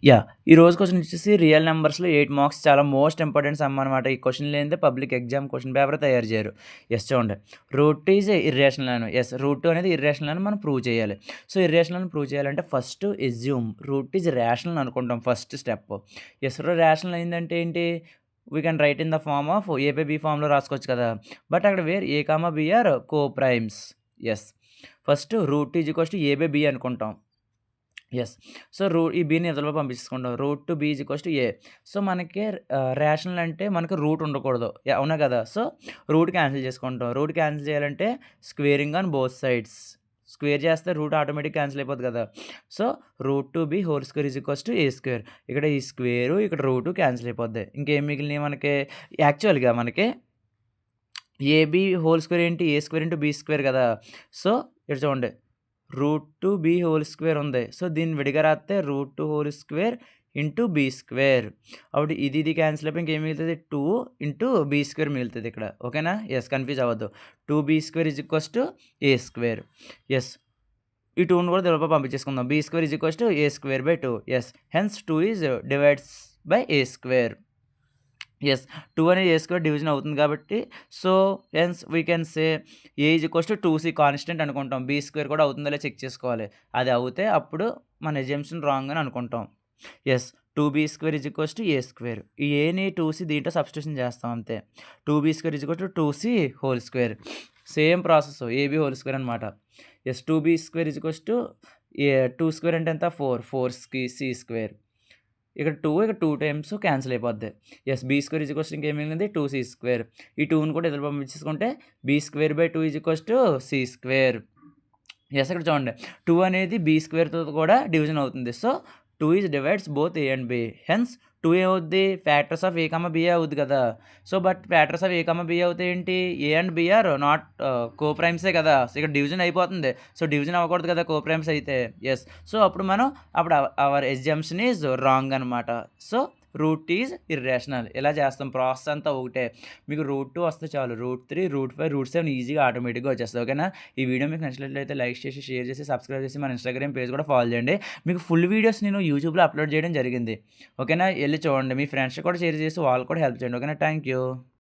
ఈ రోజు క్వెషన్ వచ్చేసి రియల్ నంబర్స్‌లో 8 మార్క్స్ చాలా మోస్ట్ ఇంపార్టెంట్ సమ్ అనమాట. ఈ క్వెషన్ లేనిదే పబ్లిక్ ఎగ్జామ్ క్వెషన్ పేపర్ తయారు చేయరు. చూడండి. రూట్ ఈజ్ ఇర్రేషనల్ అని. రూట్ 2 అనేది ఇర్రేషనల్ అని మనం ప్రూవ్ చేయాలి. సో, ఇర్రేషనల్ అని ప్రూవ్ చేయాలంటే first assume root is rational అనుకుంటాం ఫస్ట్ స్టెప్. రేషనల్ అయిందంటే ఏంటి? We can write in the form of A by B ఫార్మ్‌లో రాసుకోవచ్చు కదా! బట్ అక్కడ where A, B are coprimes. Yes. First root is equals to A by B అనుకుంటాం. Yes. So, ఈ బిని ఇవతలకి పంపించేసుకుంటాం. Root to B is equals to a. So, మనకి రేషనల్ అంటే మనకు రూట్ ఉండకూడదు. అవునా కదా! సో, రూట్ క్యాన్సిల్ చేసుకుంటాం. రూట్ క్యాన్సిల్ చేయాలంటే squaring on both sides. Square చేస్తే రూట్ ఆటోమేటిక్‌గా క్యాన్సిల్ అయిపోద్ది కదా! So, root to be whole square is equals to A square. ఇక్కడ ఈ స్క్వేరు, ఇక్కడ రూటు క్యాన్సిల్ అయిపోద్ది. ఇంకేం మిగిలినయి మనకి యాక్చువల్‌గా మనకి ఏబీ హోల్ స్క్వేర్ ఏంటి? A square into B square కదా! సో, ఇక్కడ చూడండి. Root two B whole square ఉంది. సో, దీన్ని విడిగా రాస్తే root 2 whole square into B square. అప్పుడు ఇది క్యాన్సిల్ అయిపోయి ఇంకేం మిగులుతది? 2 ఇంటూ బీ స్క్వేర్ మిగులుతది ఇక్కడ. ఓకేనా? కన్‌ఫ్యూజ్ అవ్వద్దు. 2బీ square is equals to A square. Yes. ఈ 2ని కూడా దిలప పంపించేసుకుందాం. B square is equals to A square by 2. Hence 2 is divides by A square. 2 అనేది ఏ స్క్వేర్ డివిజన్ అవుతుంది కాబట్టి, so, hence we can say A is equals to 2c constant అనుకుంటాం. Be square కూడా అవుతుందో లేదో చెక్ చేసుకోవాలి. అది అవుతే అప్పుడు మన అజంప్షన్ రాంగ్ అని అనుకుంటాం. 2b square is equals to A square. ఈ ఏని 2c దీంట్లో సబ్స్టిట్యూషన్ చేస్తాం అంతే. 2b square is equal to 2c whole square. Same process AB whole square అనమాట. 2b square is equals to 2 square అంటే ఎంత? 4కి సి స్క్వేర్. ఇక్కడ 2 టైమ్స్ క్యాన్సిల్ అయిపోద్ది. బీ స్క్వేర్ ఈజ్ ఈక్వల్స్ ఇంకేం మిగిలింది? 2c square. ఈ 2ని కూడా ఎదురు పంపించేసుకుంటే B square by 2 is equals to C square. ఇక్కడ చూడండి. 2 అనేది బీ స్క్వేర్‌తో కూడా డివిజన్ అవుతుంది. So, 2 is divides both A and B. Hence 2 ఏమవుద్ది? ఫ్యాక్టర్స్ ఆఫ్ ఏ, బియే అవుద్ది కదా! So, but factors of A, B అవుతే ఏంటి? A and B are not కో-ప్రైమ్సే కదా! సో, ఇక్కడ డివిజన్ అయిపోతుంది. సో, డివిజన్ అవ్వకూడదు కదా కో-ప్రైమ్స్ అయితే. సో, అప్పుడు అవర్ అజంప్షన్ ఈజ్ రాంగ్ అనమాట. So, root is irrational. ఇలా చేస్తాం. ప్రాసెస్ అంతా ఒకటే. మీకు రూట్ 2 వస్తే చాలు. రూట్ 3, రూట్ 5, రూట్ 7 ఈజీగా ఆటోమేటిక్‌గా వచ్చేస్తది. ఓకేనా? ఈ వీడియో మీకు నచ్చినట్లయితే లైక్ చేసి, షేర్ చేసి, సబ్స్క్రైబ్ చేసి మన ఇన్‌స్టాగ్రామ్ పేజ్ కూడా ఫాలో చేయండి. మీకు ఫుల్ వీడియోస్ నేను యూట్యూబ్‌లో అప్లోడ్ చేయడం జరిగింది. ఓకేనా? ఎళ్లి చూడండి. మీ ఫ్రెండ్స్‌కి కూడా షేర్ చేసి వాళ్ళకి కూడా హెల్ప్ చేయండి. ఓకేనా? Thank you.